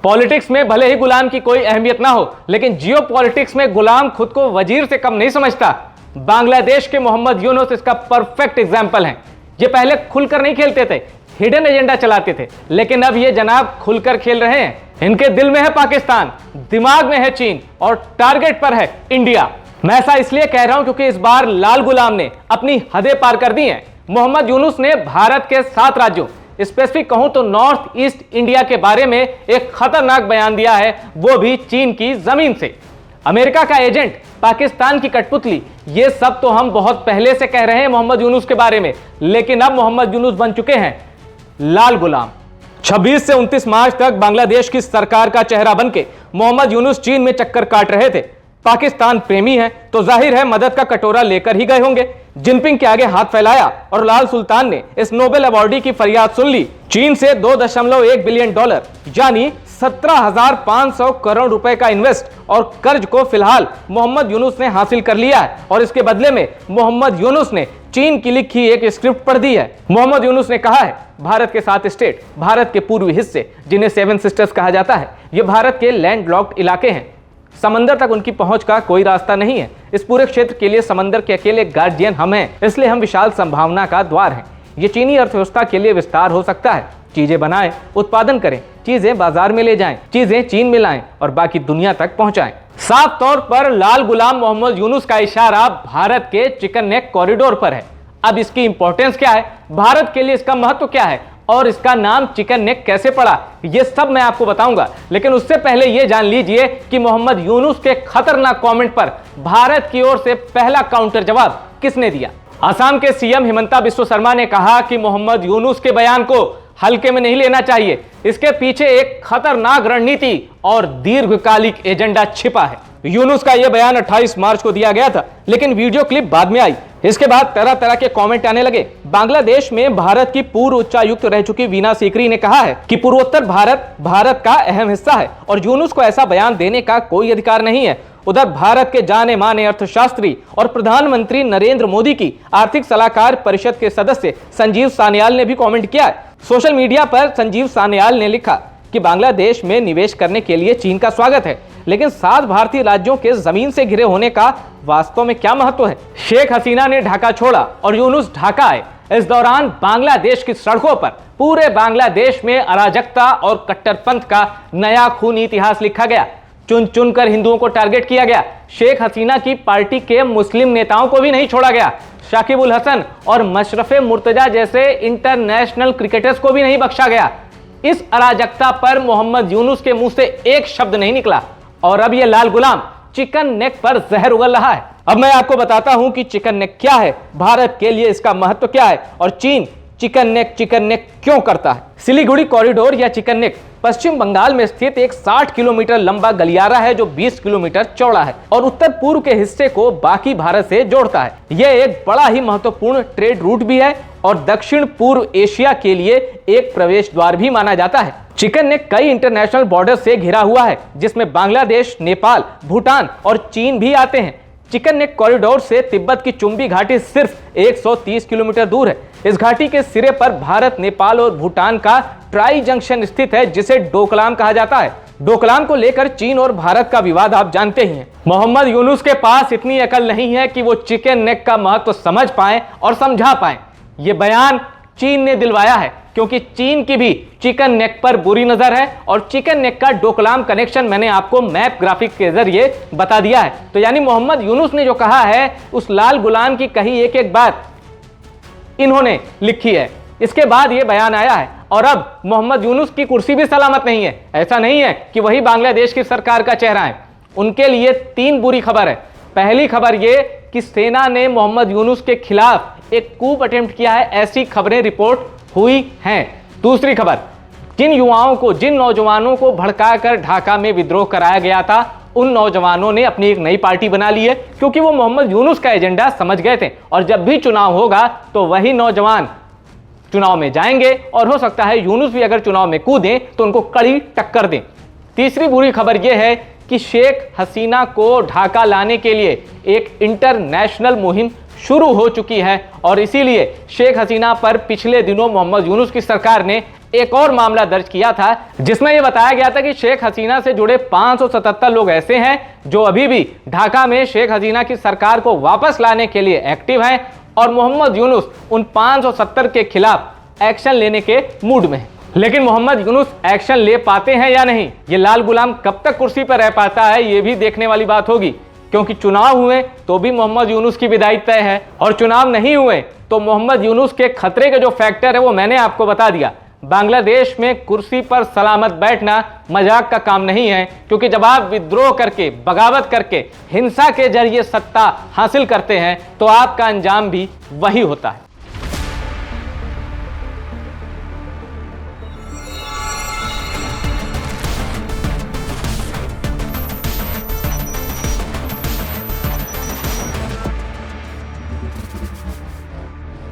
Politics में भले ही गुलाम की कोई अहमियत ना हो, लेकिन जियो पॉलिटिक्स में गुलाम खुद को वजीर से कम नहीं समझता। बांग्लादेश के मोहम्मद यूनुस इसका परफेक्ट एग्जाम्पल हैं। ये पहले खुलकर नहीं खेलते थे, हिडन एजेंडा चलाते थे, लेकिन अब ये जनाब खुलकर खेल रहे हैं। इनके दिल में है पाकिस्तान, दिमाग में है चीन और टारगेट पर है इंडिया। मैं ऐसा इसलिए कह रहा हूं क्योंकि इस बार लाल गुलाम ने अपनी हदें पार कर दी हैं। मोहम्मद यूनुस ने भारत के 7 राज्यों, स्पेसिफिक कहूं तो नॉर्थ ईस्ट इंडिया के बारे में एक खतरनाक बयान दिया है, वो भी चीन की जमीन से। अमेरिका का एजेंट, पाकिस्तान की कठपुतली, ये सब तो हम बहुत पहले से कह रहे हैं मोहम्मद यूनुस के बारे में, लेकिन अब मोहम्मद यूनुस बन चुके हैं लाल गुलाम। 26 से 29 मार्च तक बांग्लादेश की सरकार का चेहरा बनके मोहम्मद यूनुस चीन में चक्कर काट रहे थे। पाकिस्तान प्रेमी है तो जाहिर है मदद का कटोरा लेकर ही गए होंगे। जिनपिंग के आगे हाथ फैलाया और लाल सुल्तान ने इस नोबेल अवार्डी की फरियाद सुन ली। चीन से $2.1 बिलियन यानी 17,500 करोड़ रुपए का इन्वेस्ट और कर्ज को फिलहाल मोहम्मद यूनुस ने हासिल कर लिया है और इसके बदले में मोहम्मद यूनुस ने चीन की लिखी एक स्क्रिप्ट पढ़ दी है। मोहम्मद यूनुस ने कहा है, भारत के 7 स्टेट, भारत के पूर्वी हिस्से जिन्हें 7 सिस्टर्स कहा जाता है, ये भारत के लैंडलॉक्ड इलाके हैं। समंदर तक उनकी पहुंच का कोई रास्ता नहीं है। इस पूरे क्षेत्र के लिए समंदर के अकेले गार्डियन हम हैं, इसलिए हम विशाल संभावना का द्वार हैं। ये चीनी अर्थव्यवस्था के लिए विस्तार हो सकता है। चीजें बनाएं, उत्पादन करें, चीजें बाजार में ले जाएं, चीजें चीन में लाएं और बाकी दुनिया तक पहुंचाएं। साफ तौर पर लाल गुलाम मोहम्मद यूनुस का इशारा भारत के चिकन नेक कॉरिडोर पर है। अब इसकी इंपॉर्टेंस क्या है, भारत के लिए इसका महत्व क्या है और इसका नाम चिकन नेक कैसे पड़ा, ये सब मैं आपको बताऊंगा। लेकिन उससे पहले ये जान लीजिए कि मोहम्मद यूनुस के खतरनाक कमेंट पर भारत की ओर से पहला काउंटर जवाब किसने दिया। असम के सीएम हिमंता बिस्वा शर्मा ने कहा कि मोहम्मद यूनुस के बयान को हल्के में नहीं लेना चाहिए, इसके पीछे एक खतरनाक रणनीति और दीर्घकालिक एजेंडा छिपा है। यूनुस का यह बयान 28 मार्च को दिया गया था, लेकिन वीडियो क्लिप बाद में आई। इसके बाद तरह तरह के कमेंट आने लगे। बांग्लादेश में भारत की पूर्व उच्चायुक्त रह चुकी वीना सीकरी ने कहा है कि पूर्वोत्तर भारत का अहम हिस्सा है और यूनुस को ऐसा बयान देने का कोई अधिकार नहीं है। उधर भारत के जाने माने अर्थशास्त्री और प्रधानमंत्री नरेंद्र मोदी की आर्थिक सलाहकार परिषद के सदस्य संजीव सान्याल ने भी कमेंट किया है। सोशल मीडिया पर संजीव सान्याल ने लिखा कि बांग्लादेश में निवेश करने के लिए चीन का स्वागत है, लेकिन 7 भारतीय राज्यों के जमीन से घिरे होने का वास्तव में क्या महत्व है। शेख हसीना ने ढाका छोड़ा और यूनुस ढाका आए। इस दौरान बांग्लादेश की सड़कों पर पूरे बांग्लादेश में अराजकता और कट्टरपंथ का नया खूनी इतिहास लिखा गया। चुन चुनकर हिंदुओं को टारगेट किया गया। शेख हसीना की पार्टी के मुस्लिम नेताओं को भी नहीं छोड़ा गया। शाकिब उल हसन और मशरफे मुर्तजा जैसे इंटरनेशनल क्रिकेटर्स को भी नहीं बख्शा गया। इस अराजकता पर मोहम्मद यूनुस के मुंह से एक शब्द नहीं निकला और अब यह लाल गुलाम चिकन नेक पर जहर उगल रहा है। अब मैं आपको बताता हूं कि चिकन नेक क्या है, भारत के लिए इसका महत्व क्या है और चीन चिकन नेक क्यों करता है। सिलीगुड़ी कॉरिडोर या चिकन नेक पश्चिम बंगाल में स्थित एक 60 किलोमीटर लंबा गलियारा है जो 20 किलोमीटर चौड़ा है और उत्तर पूर्व के हिस्से को बाकी भारत से जोड़ता है। यह एक बड़ा ही महत्वपूर्ण ट्रेड रूट भी है और दक्षिण पूर्व एशिया के लिए एक प्रवेश द्वार भी माना जाता है। चिकन नेक कई इंटरनेशनल बॉर्डर से घिरा हुआ है, जिसमें बांग्लादेश, नेपाल, भूटान और चीन भी आते हैं। चिकन नेक कॉरिडोर से तिब्बत की चुंबी घाटी सिर्फ 130 किलोमीटर दूर है। इस घाटी के सिरे पर भारत, नेपाल और भूटान का ट्राई जंक्शन स्थित है, जिसे डोकलाम कहा जाता है। डोकलाम को लेकर चीन और भारत का विवाद आप जानते ही हैं। मोहम्मद यूनुस के पास इतनी अकल नहीं है कि वो चिकन नेक का महत्व समझ पाएं और समझा पाएं। ये बयान चीन ने दिलवाया है क्योंकि चीन की भी चिकन नेक पर बुरी नजर है और चिकन नेक का डोकलाम कनेक्शन मैंने आपको मैप ग्राफिक के जरिए बता दिया है। तो यानी मोहम्मद यूनुस ने जो कहा है उस लाल गुलाम की कही एक एक बात इन्होंने लिखी है। इसके बाद यह बयान आया है और अब मोहम्मद यूनुस की कुर्सी भी सलामत नहीं है। ऐसा नहीं है कि वही बांग्लादेश की सरकार का चेहरा है। उनके लिए 3 बुरी खबर है। पहली खबर यह कि सेना ने मोहम्मद यूनुस के खिलाफ एक कूप अटेम्प्ट किया है, ऐसी खबरें रिपोर्ट हुई हैं। दूसरी खबर, जिन नौजवानों को भड़काकर ढाका में विद्रोह कराया गया था, उन नौजवानों ने अपनी एक नई पार्टी बना ली है क्योंकि वो मोहम्मद यूनुस का एजेंडा समझ गए थे और जब भी चुनाव होगा तो वही नौजवान चुनाव में जाएंगे और हो सकता है यूनुस भी अगर चुनाव में कूदें तो उनको कड़ी टक्कर दें। तीसरी बुरी खबर यह है कि शेख हसीना को ढाका लाने के लिए एक इंटरनेशनल मुहिम शुरू हो चुकी है और इसीलिए शेख हसीना पर पिछले दिनों मोहम्मद यूनुस की सरकार ने एक और मामला दर्ज किया था जिसमें यह बताया गया था कि शेख हसीना से जुड़े 577 लोग ऐसे हैं जो अभी भी ढाका में शेख हसीना की सरकार को वापस लाने के लिए एक्टिव हैं और मोहम्मद यूनुस उन 570 के खिलाफ एक्शन लेने के मूड में है। लेकिन मोहम्मद यूनुस एक्शन ले पाते हैं या नहीं, ये लाल गुलाम कब तक कुर्सी पर रह पाता है, ये भी देखने वाली बात होगी, क्योंकि चुनाव हुए तो भी मोहम्मद यूनुस की विदाई तय है और चुनाव नहीं हुए तो मोहम्मद यूनुस के खतरे के जो फैक्टर है वो मैंने आपको बता दिया। बांग्लादेश में कुर्सी पर सलामत बैठना मजाक का काम नहीं है, क्योंकि जब आप विद्रोह करके, बगावत करके, हिंसा के जरिए सत्ता हासिल करते हैं तो आपका अंजाम भी वही होता है।